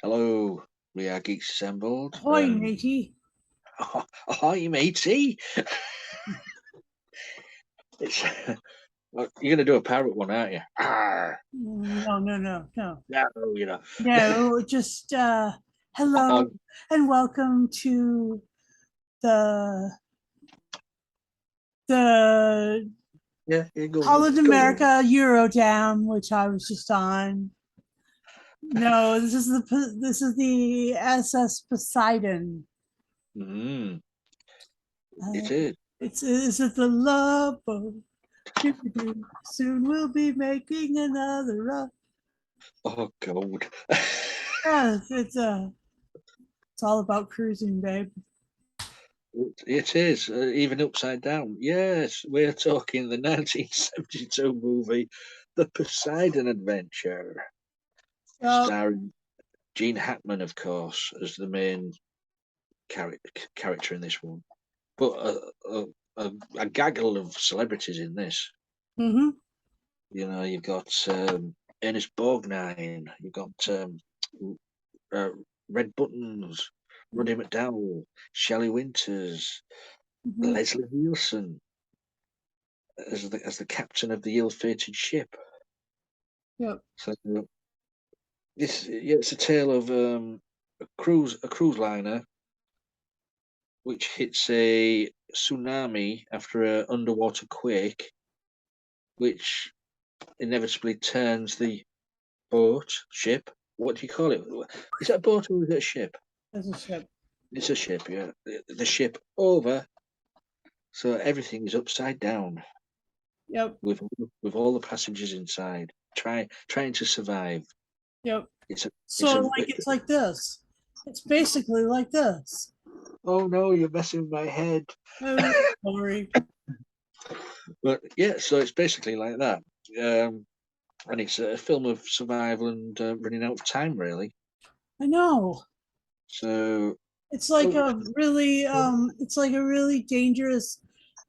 Hello, we are geeks assembled. Ahoy, matey. Ahoy, matey! It's well, you're gonna do a pirate one, aren't you? Arr. No, no, no, no. No, you know. No, just hello Oh, and welcome to the the yeah, go, Holland go. America Eurodam, which I was just on. No, this is the SS Poseidon. Mm, Uh, it is. it's is it the love boat? Doo-doo-doo. Soon we'll be making another run. Oh, God. Yes, it's all about cruising, babe. It is, even upside down. Yes, we're talking the 1972 movie, The Poseidon Adventure, Yep. starring Gene Hackman, of course, as the main character in this one. But a gaggle of celebrities in this. Mm-hmm. You know, you've got Ernest Borgnine, you've got uh, Red Buttons, Roddy McDowell, Shelley Winters, Mm-hmm. Leslie Nielsen as the captain of the ill-fated ship. Yep. So it's a tale of a cruise liner which hits a tsunami after an underwater quake, which inevitably turns the ship. What do you call it? Is it a boat or is it a ship? As a ship. It's a ship, yeah. The ship over, so everything is upside down Yep. with with all the passengers inside, trying to survive. Yep. It's a it's So a like it's like this. It's basically like this. oh no, you're messing with my head. Oh, sorry. But yeah, so it's basically like that. Um, and it's a film of survival and running out of time, really. I know. So, It's like oh, a really dangerous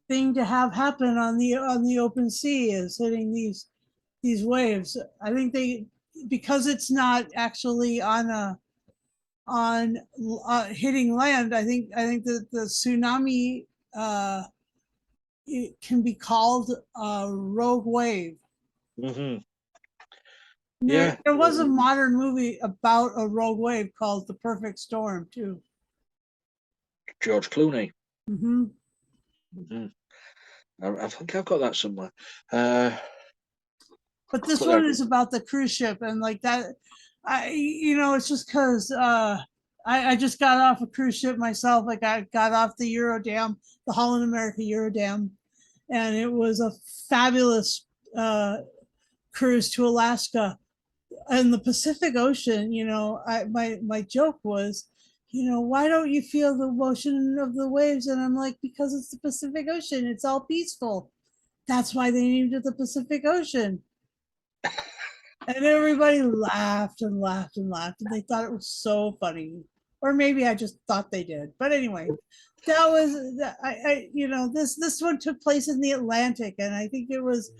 thing to have happen on the open sea is hitting these waves. I think they because it's not actually on hitting land. I think that the tsunami uh, it can be called a rogue wave. hmm There, yeah, there was a modern movie about a rogue wave called The Perfect Storm too. George Clooney. Hmm. hmm I think I've got that somewhere. Uh, But this but there, one is about the cruise ship and like that. It's just because I just got off a cruise ship myself. Like I got off the Eurodam, the Holland America Eurodam, and it was a fabulous cruise to Alaska in the Pacific Ocean. My joke was, why don't you feel the motion of the waves? And I'm like, because it's the Pacific Ocean. It's all peaceful. That's why they named it the Pacific Ocean. And everybody laughed and laughed and laughed, and they thought it was so funny. Or maybe I just thought they did. But anyway, that was this one took place in the Atlantic, and I think it was,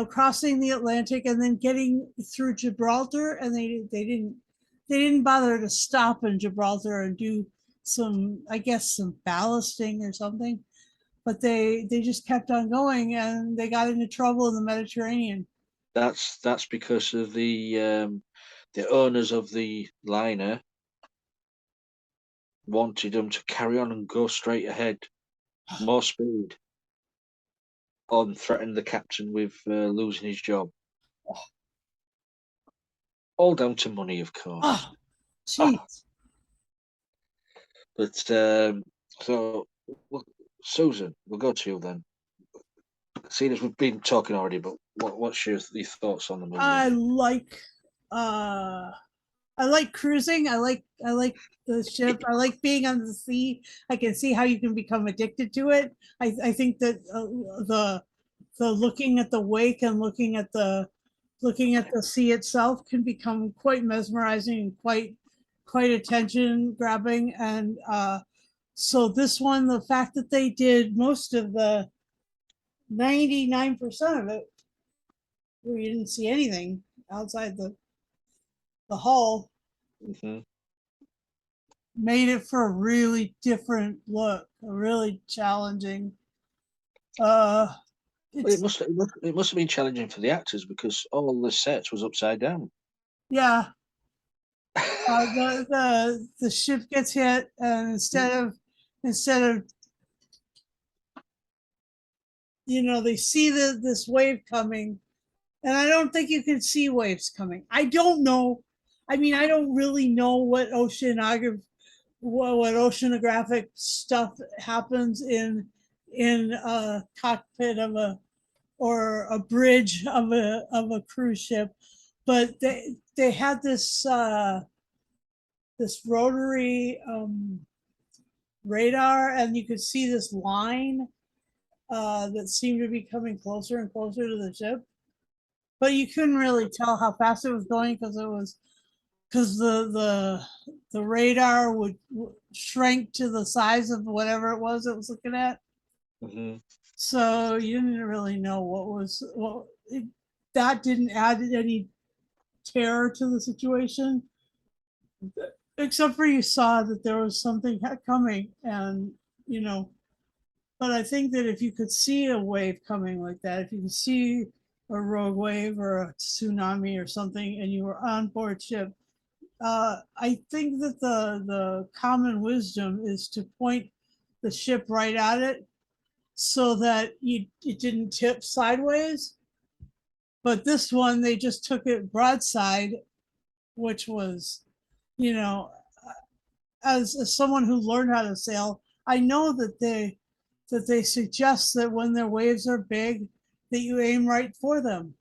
crossing the Atlantic and then getting through Gibraltar, and they didn't bother to stop in Gibraltar and do some, I guess, some ballasting or something. But they just kept on going, and they got into trouble in the Mediterranean. that's because of the owners of the liner wanted them to carry on and go straight ahead, more speed, and threatened the captain with losing his job. All down to money, of course. Oh, Ah, jeez. but so, well, Susan, we'll go to you then. Seeing as we've been talking already, but what's your thoughts on the movie? I like uh I like cruising. I like the ship. I like being on the sea. I can see how you can become addicted to it. I think that the looking at the wake and looking at the sea itself can become quite mesmerizing and quite attention grabbing. And so this one, the fact that they did most of the 99% of it where you didn't see anything outside the hull. Hmm. made it for a really different look, a really challenging. Uh, Well, it's it must have been challenging for the actors because all the sets was upside down. yeah. The ship gets hit, and instead of they see this wave coming, and I don't think you can see waves coming. I don't know. I mean, I don't really know what oceanographic stuff happens in a cockpit of a or a bridge of a cruise ship, but they had this rotary radar, and you could see this line that seemed to be coming closer and closer to the ship, but you couldn't really tell how fast it was going because the radar would shrink to the size of whatever it was looking at. Hmm. So you didn't really know that didn't add any terror to the situation, except for you saw that there was something coming, and you know. But I think that if you could see a wave coming like that, if you could see a rogue wave or a tsunami or something, and you were on board ship, I think that the common wisdom is to point the ship right at it so that it didn't tip sideways. But this one, they just took it broadside, which was, you know, as someone who learned how to sail, I know that they suggest that when their waves are big, that you aim right for them.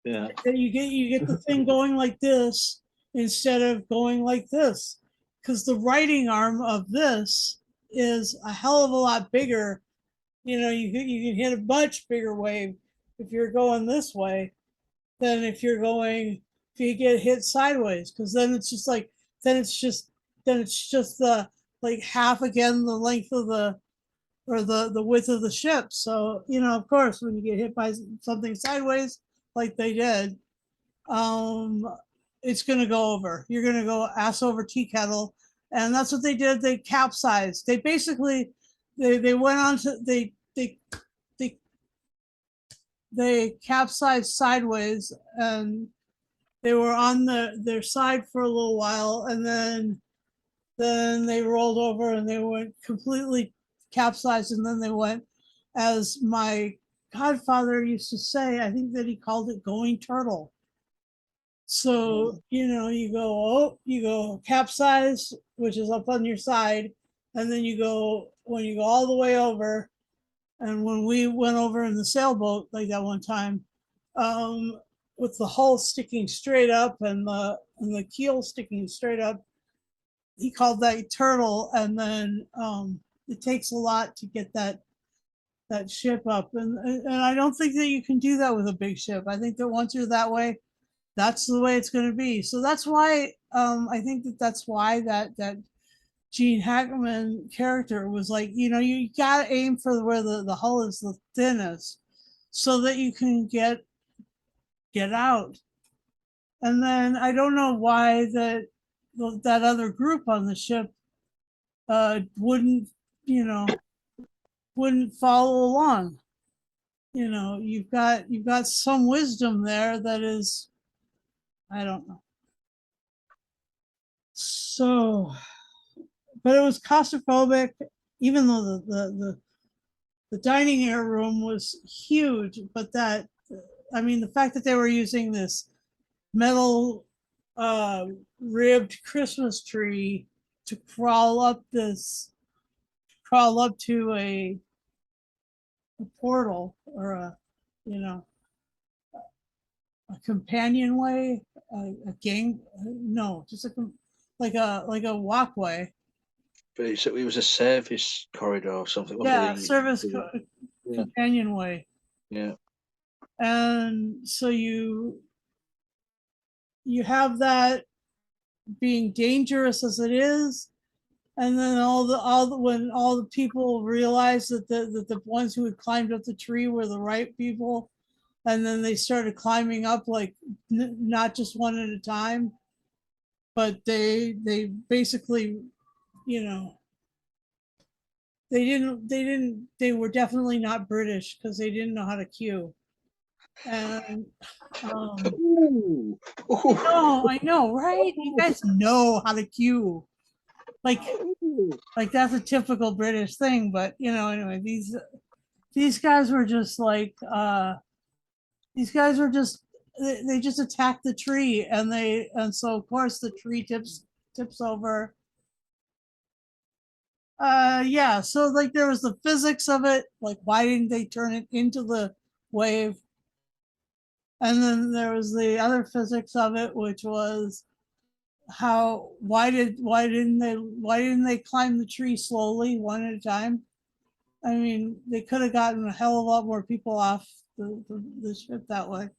Yeah. That you get the thing going like this instead of going like this, because the writing arm of this is a hell of a lot bigger. You can hit a much bigger wave if you're going this way than if you get hit sideways, because then it's just then it's just the like half again the length of the width of the ship. So of course, when you get hit by something sideways like they did, um, it's going to go over. You're going to go ass over tea kettle, and that's what they did. They capsized. They basically they went on to they they capsized sideways, and they were on their side for a little while, and then they rolled over and they went completely capsized, and then they went, as my godfather used to say, I think that he called it going turtle. So you go capsize, which is up on your side, and then when you go all the way over. And when we went over in the sailboat like that one time, um, with the hull sticking straight up and the keel sticking straight up, he called that turtle. And then it takes a lot to get that ship up, and I don't think that you can do that with a big ship. I think that once you're that way, that's the way it's going to be. So that's why I think that's why that Gene Hackman character was like, you gotta aim for where the hull is the thinnest, so that you can get out. And then I don't know why that other group on the ship wouldn't you know wouldn't follow along. You've got some wisdom there that is, I don't know. So, but it was claustrophobic, even though the dining area room was huge. But I mean, the fact that they were using this metal uh, ribbed Christmas tree to crawl up to a portal, or you know a companionway, a gang, no, just like a walkway. But it was a service corridor or something, wasn't Yeah, it? service Yeah. companionway. Yeah. And so you have that being dangerous as it is, and then when all the people realized that the ones who had climbed up the tree were the right people, and then they started climbing up, like not just one at a time. but they basically, you know, they were definitely not British because they didn't know how to queue. And Ooh. Ooh. I know, right? You guys know how to queue. Like Ooh. that's a typical British thing, but anyway, these guys were just like these guys were just they just attacked the tree, and so of course the tree tips over. Yeah, so like there was the physics of it, like why didn't they turn it into the wave? And then there was the other physics of it, which was how why didn't they climb the tree slowly one at a time? I mean, they could have gotten a hell of a lot more people off the ship that way.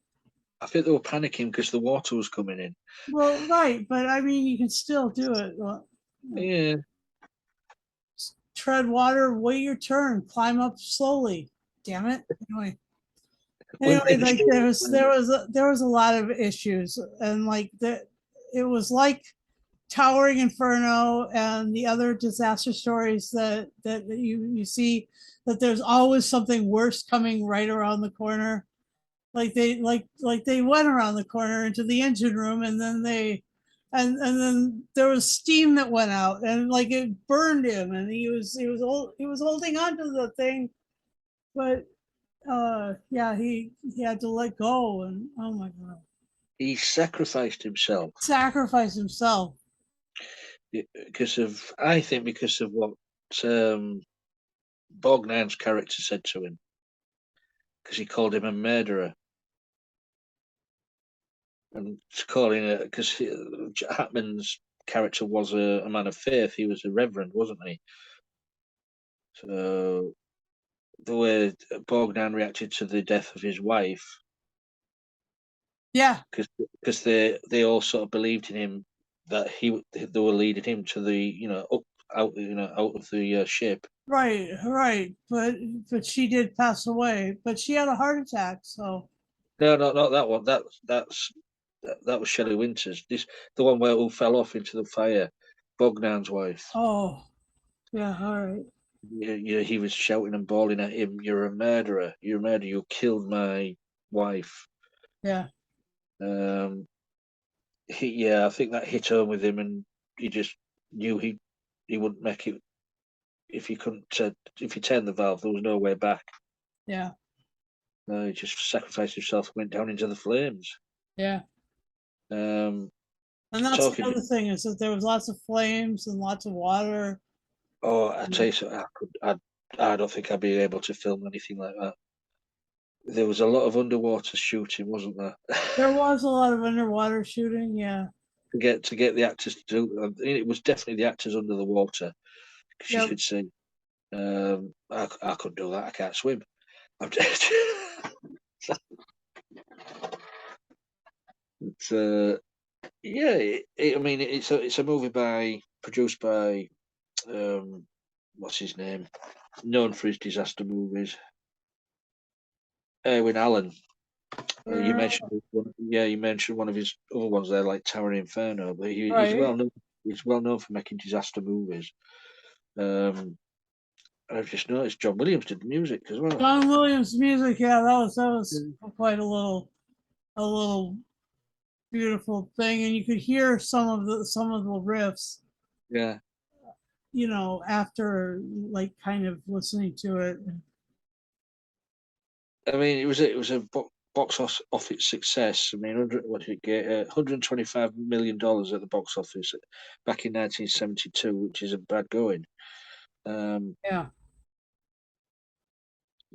I think they were panicking because the water was coming in. Well, right, but I mean, you can still do it. Well, Yeah. tread water, wait your turn, climb up slowly. Damn it. We Anyway, make like sure. there was a lot of issues, and like it was like Towering Inferno and the other disaster stories that you see, that there's always something worse coming right around the corner. Like they went around the corner into the engine room, and then and then there was steam that went out, and like it burned him, and he was holding on to the thing, but yeah, he had to let go, and oh my god, He sacrificed himself sacrifice himself. because of, I think, because of what um, Bognan's character said to him, because he called him a murderer. And calling it, because Hatman's character was a man of faith, he was a reverend, wasn't he? So the way Bogdan reacted to the death of his wife, Yeah, because they all sort of believed in him, that they were leading him to the, up out, out of the ship. right, but she did pass away, but she had a heart attack, so No, not that one. That was Shelley Winters. This the one where who fell off into the fire. Bogdan's wife. oh yeah, all right, He was shouting and bawling at him, "You're a murderer! You're a murderer! You killed my wife." yeah, Yeah, I think that hit home with him, and he just knew he wouldn't make it if he couldn't. If he turned the valve, there was no way back. yeah, He just sacrificed himself and went down into the flames. yeah. Um, And that's the talking. other thing, is that there was lots of flames and lots of water. Oh, I tell you, I don't think I'd be able to film anything like that. There was a lot of underwater shooting, wasn't there? There was a lot of underwater shooting. Yeah. To get the actors to do. It was definitely the actors under the water because you Yep. could see. I couldn't do that. I can't swim. I'm but, yeah, I mean, it's a movie produced by what's his name, known for his disaster movies, Erwin Allen. You mentioned one, yeah, you mentioned one of his other ones there, like Towering Inferno, but he's Right. well known. He's well known for making disaster movies. Um, I've just noticed John Williams did the music as well. John Williams music. Yeah, that was quite a little beautiful thing, and you could hear some of the riffs. Yeah, After like kind of listening to it. I mean, it was a box office success. I mean, what did it get? $125 million at the box office back in 1972, which is a bad going. Um, Yeah.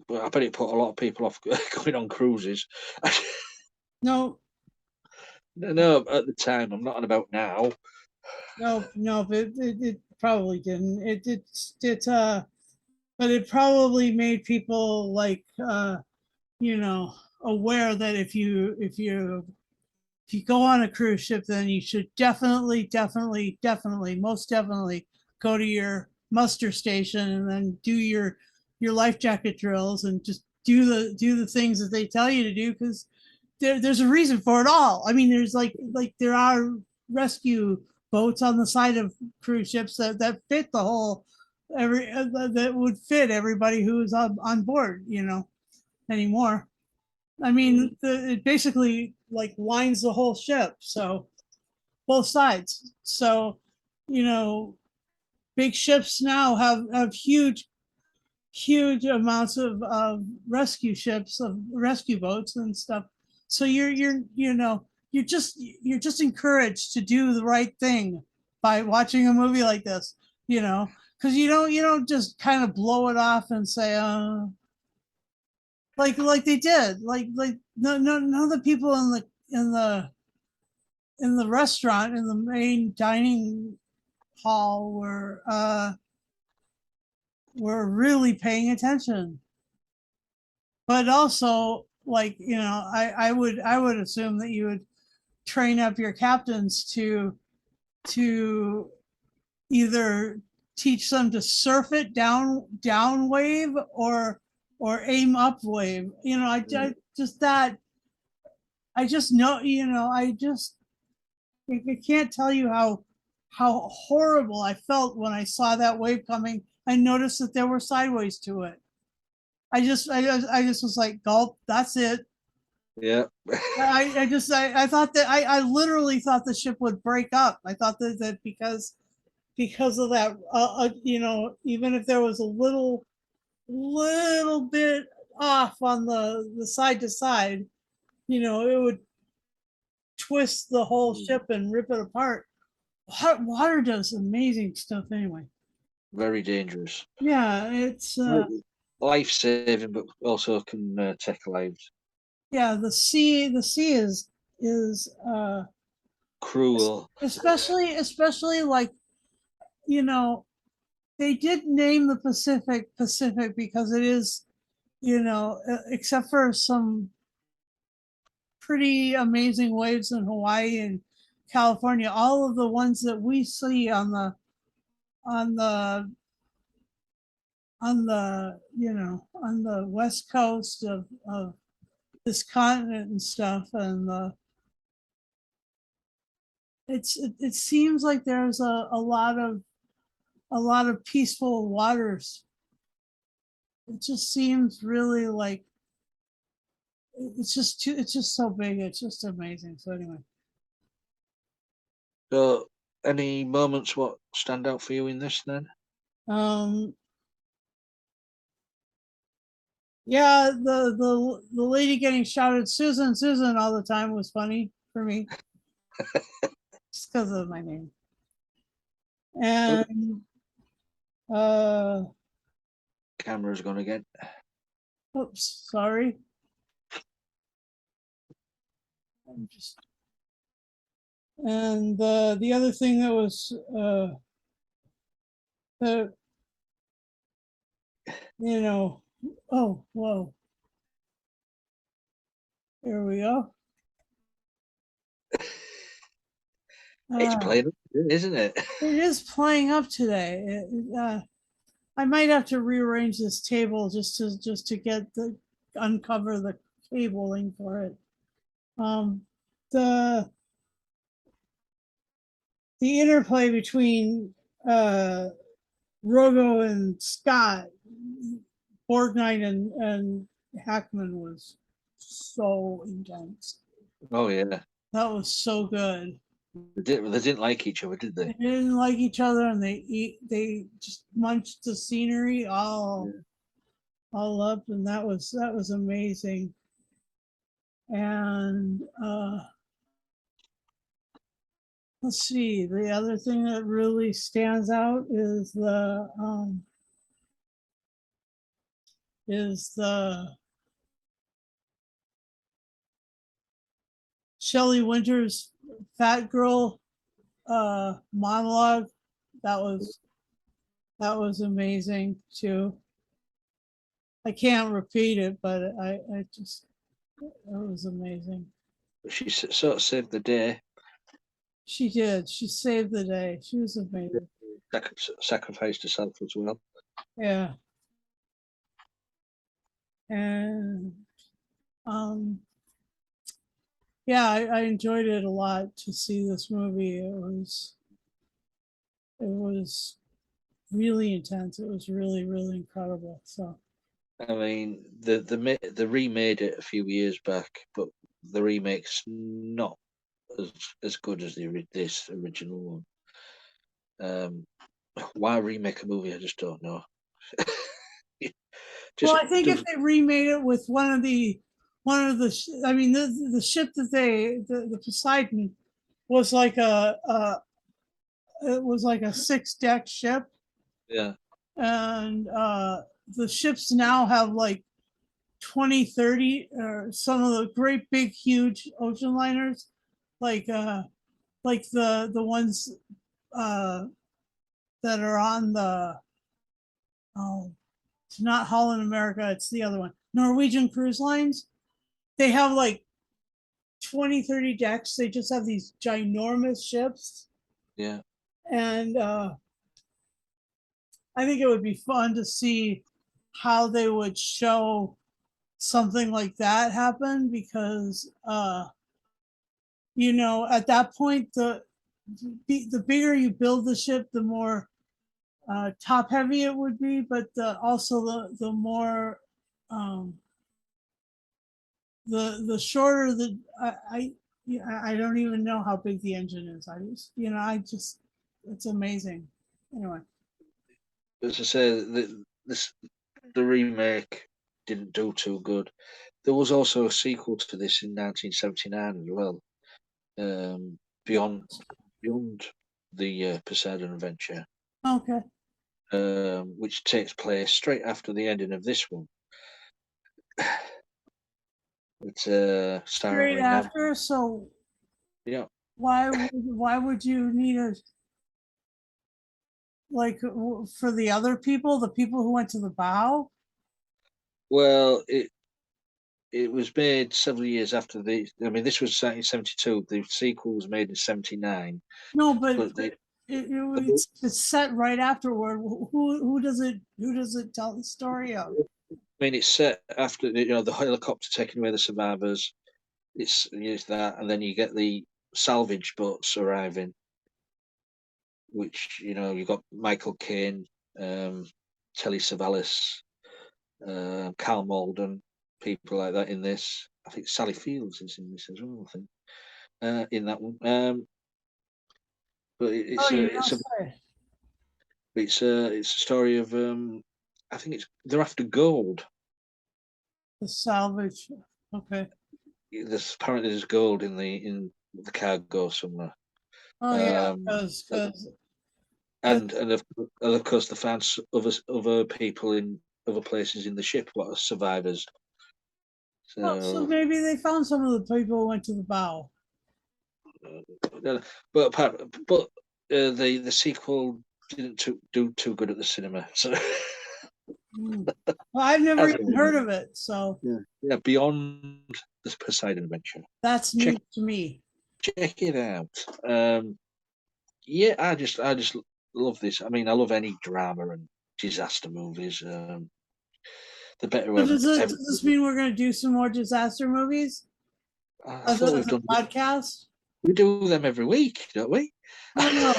but I bet it put a lot of people off going on cruises. No, No, at the time, I'm not on about now. no, but it probably didn't. But it probably made people like you know aware that if you go on a cruise ship, then you should most definitely go to your muster station, and then do your life jacket drills, and just do the things that they tell you to do, because there's a reason for it all. I mean, there's there are rescue boats on the side of cruise ships that fit the whole that would fit everybody who's on board, anymore. I mean, it basically like lines the whole ship, so both sides. So, you know, big ships now have huge amounts of rescue ships, of rescue boats and stuff. So you're just encouraged to do the right thing by watching a movie like this, because you don't just kind of blow it off and say, like they did, like no, none of the people in the restaurant, in the main dining hall, were really paying attention. But also, like, I would assume that you would train up your captains to either teach them to surf it down wave, or aim up wave. I just that I just know, I can't tell you how horrible I felt when I saw that wave coming. I noticed that there were sideways to it. I just was like, gulp, that's it. Yeah. I thought that I literally thought the ship would break up. I thought that because of that, even if there was a little bit off on the side to side, it would twist the whole ship and rip it apart. Water does amazing stuff anyway. Very dangerous. Yeah, it's Life saving, but also can take lives. yeah, the sea is Cruel. especially like, you know they did name the Pacific because it is, except for some pretty amazing waves in Hawaii and California, all of the ones that we see on the on the west coast of this continent and stuff, and it seems like there's a lot of peaceful waters. It just seems really like it's just so big. It's just amazing. So anyway, So, any moments what stand out for you in this then? um, yeah, the lady getting shouted Susan Susan all the time was funny for me, just because of my name. Oh, And uh, camera's gone again. oops, sorry. I'm just And the other thing that was the you know oh, whoa, here we go. It's uh, playing, isn't it? it is playing up today. I might have to rearrange this table just to get the uncover the cabling for it. um the the interplay between uh Rogo and Scott, Borgnine and Hackman, was so intense. Oh yeah. That was so good. They didn't like each other, did They they? didn't like each other, and they just munched the scenery Yeah. all up, and that was amazing. And let's see, the other thing that really stands out is the Shelley Winters fat girl monologue. That was amazing too. I can't repeat it, but I just it was amazing. She sort of saved the day. She did. She saved the day. She was amazing. Sacrificed herself as well. Yeah. And um yeah, I enjoyed it a lot to see this movie. was really intense. It was really, really incredible. So I mean, the remade it a few years back, but the remake's not as good as this original one. Why remake a movie? I just don't know. well, Just I think do if they remade it with I mean, the ship that the Poseidon was like it was like a 6 deck ship, yeah, and the ships now have like 20, 30, or some of the great big huge ocean liners, like the ones uh that are on the, oh, it's not Holland America, it's the other one, Norwegian Cruise Lines. They have like 20, 30 decks. They just have these ginormous ships. yeah. And I think it would be fun to see how they would show something like that happen, because at that point, the bigger you build the ship, the more top heavy it would be, but also the more um, the shorter I don't even know how big the engine is. I just it's amazing. Anyway, As I say, the remake didn't do too good. There was also a sequel to this in 1979 as well. Beyond the Poseidon Adventure, okay, which takes place straight after the ending of this one. It's straight starring Nam. after. So Yeah. why would you need a, like, for the other people, the people who went to the bow? Well, it was made several years after the. I mean, this was 1972. The sequel was made in '79, No, but but the. it's set right afterward. Who does it tell the story of? I mean, it's set after the helicopter taking away the survivors. It's that, and then you get the salvage boats arriving, which you've got Michael Caine, Telly Savalas, Carl Malden, people like that in this. I think Sally Fields is in this as well. I think in that one. But Oh, it's a you it's don't a say. it's a story of I think they're after gold. The salvage. Okay. There's gold in the cargo somewhere. Oh yeah, Um, because and of course they found other people in other places in the ship what are survivors. so So, maybe they found some of the people who went to the bow. but the sequel didn't do too good at the cinema. So Hmm. Well, I've never as even heard of it, so yeah, beyond the Poseidon Adventure, that's check news to me. check it out. Yeah, I just love this. I mean, I love any drama and disaster movies. The better So one does ever. this mean we're going to do some more disaster movies I as thought a, we've as a done. podcast? We do them every week, don't we? No,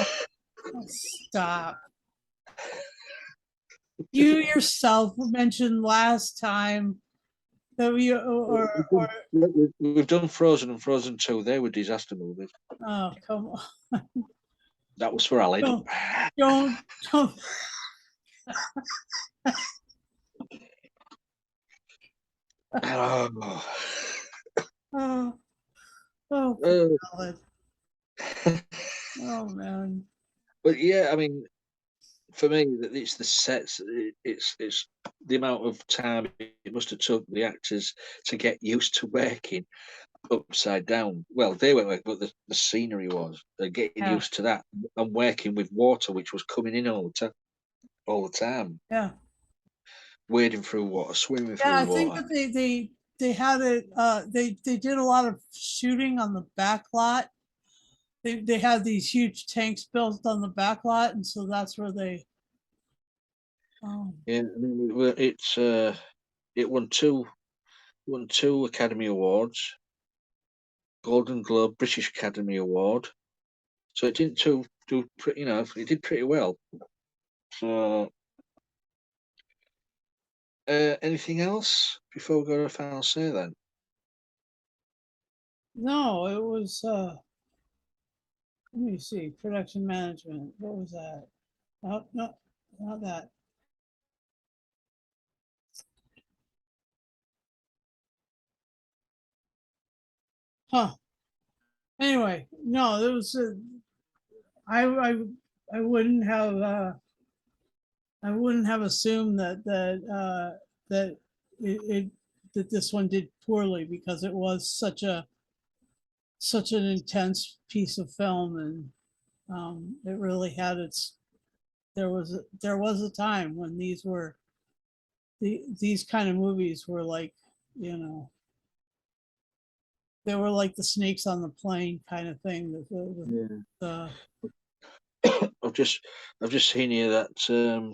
stop. You yourself mentioned last time that we or We've done Frozen and Frozen 2. They were disaster movies. oh, come on. That was for Alan. Don't don't. Oh. Oh, oh, Uh, salad. Oh man. but yeah, I mean, for me, it's the sets. It's the amount of time it must have took the actors to get used to working upside down. Well, they weren't working, but the scenery was. They're getting Yeah, used to that and working with water, which was coming in all the time, yeah. wading through water, swimming Yeah, through I think water. that they had it. They did a lot of shooting on the back lot. They had these huge tanks built on the back lot, and so that's where they. Um, Yeah, I mean, it won two Academy Awards, Golden Globe, British Academy Award. So it didn't do pretty, it did pretty well. So, anything else before we go to the final say then? No, it was. Let me see. Production management. What was that? Oh, no, not that. Huh. Anyway, no, it was. I I I wouldn't have. I wouldn't have assumed that it that this one did poorly because it was such an intense piece of film, and it really had its. There was a time when these kind of movies were like, you know, they were like the snakes on the plane kind of thing. The I've just seen here that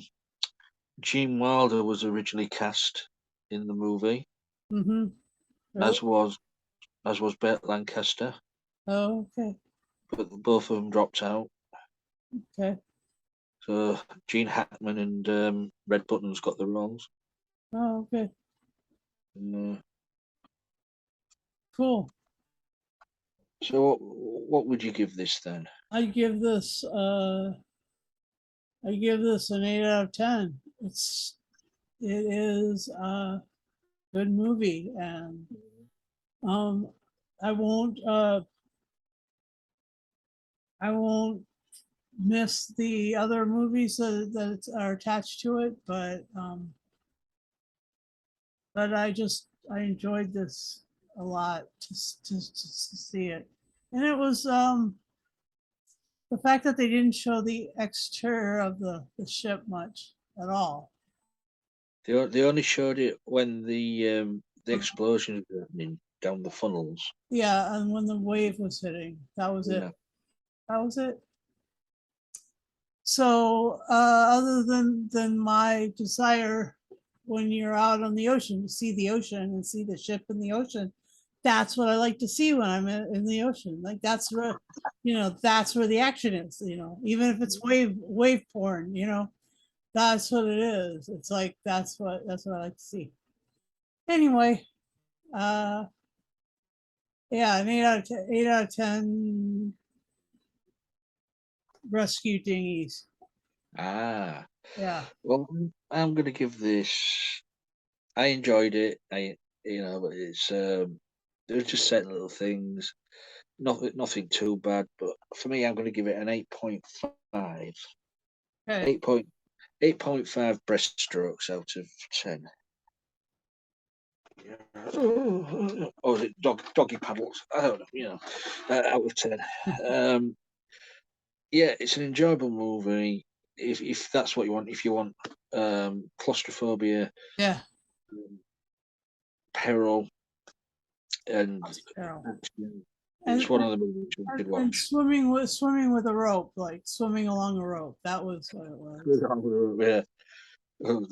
Gene Wilder was originally cast in the movie, mm-hmm. Really? as was Burt Lancaster, Oh, okay, but both of them dropped out. okay. So Gene Hackman and Red Buttons got the roles. Oh, okay. And, Cool. so what would you give this then? I give this I give this an 8 out of 10. It is a good movie, and um I won't uh I won't miss the other movies that are attached to it, but I enjoyed this a lot to see it. And it was the fact that they didn't show the exterior of the ship much at all. They only showed it when the explosions were happening down the funnels. Yeah, and when the wave was hitting, that was it. Yeah. That was it. So, other than my desire when you're out on the ocean to see the ocean and see the ship in the ocean, that's what I like to see when I'm in the ocean. Like that's where the action is. Even if it's wave porn, that's what it is. It's like that's what I like to see. Anyway, uh, yeah, an 8 out of 10, 8 out of 10 rescue dinghies. Ah, Yeah. well, I'm going to give this. I enjoyed it. But there's just certain little things. Nothing too bad, but for me, I'm going to give it an 8.5. Okay. 8.5 breaststrokes out of 10. Or is it doggy paddles? I don't know. Out of 10. Um, yeah, it's an enjoyable movie. If that's what you want, if you want claustrophobia, Yeah. peril, and Carol. action, And, it's one of the movies you should and watch. swimming with a rope, like swimming along a rope. That was what it was. Yeah. Oh,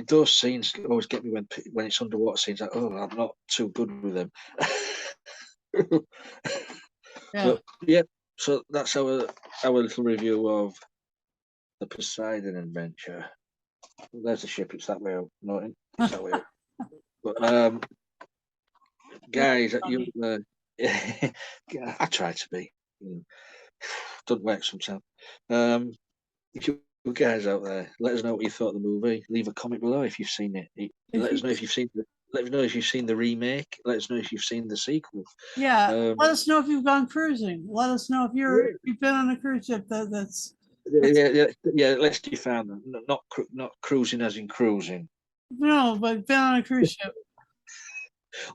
those scenes always get me when it's underwater scenes. Like, oh, I'm not too good with them. Yeah. But yeah, so that's our little review of the Poseidon Adventure. There's the ship. It's that way up. No, it's that way up. But guys, you, I try to be. Doesn't work sometimes. If you guys out there, let us know what you thought of the movie. Leave a comment below if you've seen it. Let us know if you've seen let us know if you've seen the remake. Let us know if you've seen the sequel. Yeah. Let us know if you've gone cruising. Let us know if you've been on a cruise ship that's yeah. Let's define them. Not cruising as in cruising. no, but been on a cruise ship.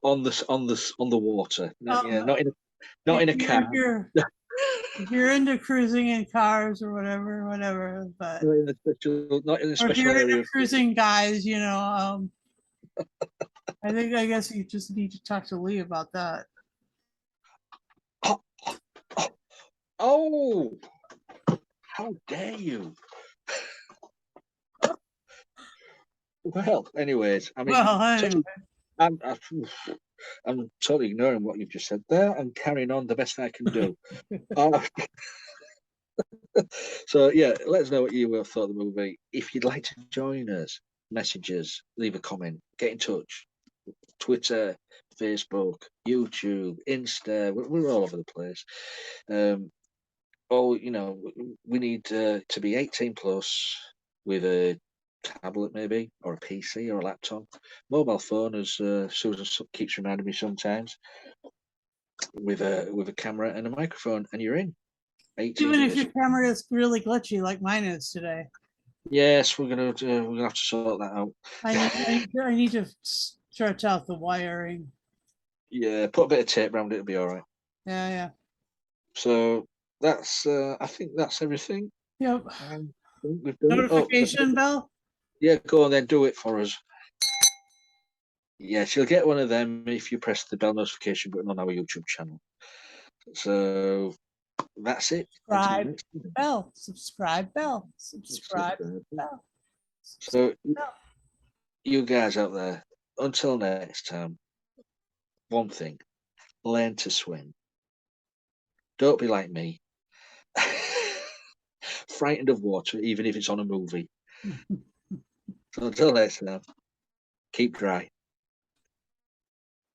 On the water. Um, Not in a if car. if you're into cruising in cars or whatever, but Not in a or if special you're into area. cruising guys, I guess you just need to talk to Lee about that. Oh, oh, oh, how dare you! Well, anyways, I mean, Well, anyway. I'm, I'm totally ignoring what you've just said there and carrying on the best I can do. So yeah, let us know what you thought of the movie. If you'd like to join us, message us, leave a comment, get in touch. Twitter, Facebook, YouTube, Insta, we're all over the place. We need to be 18 plus with a tablet maybe, or a PC or a laptop. Mobile phone, as Susan keeps reminding me sometimes, with a camera and a microphone, and you're in. 18 Even if years. your camera is really glitchy like mine is today. Yes, we're gonna have to sort that out. I need to stretch out the wiring. Yeah, put a bit of tape around it, it'll be all right. Yeah, yeah. So that's I think that's everything. Yep. I think we've done it. Oh, Notification bell. yeah, go on then, do it for us. Yes, you'll get one of them if you press the bell notification button on our YouTube channel. So that's it. Until Subscribe next time. bell. Subscribe bell. Subscribe Subscribe. bell. So Bell. you guys out there, until next time, one thing, learn to swim. Don't be like me. Frightened of water, even if it's on a movie. So until next time, keep dry.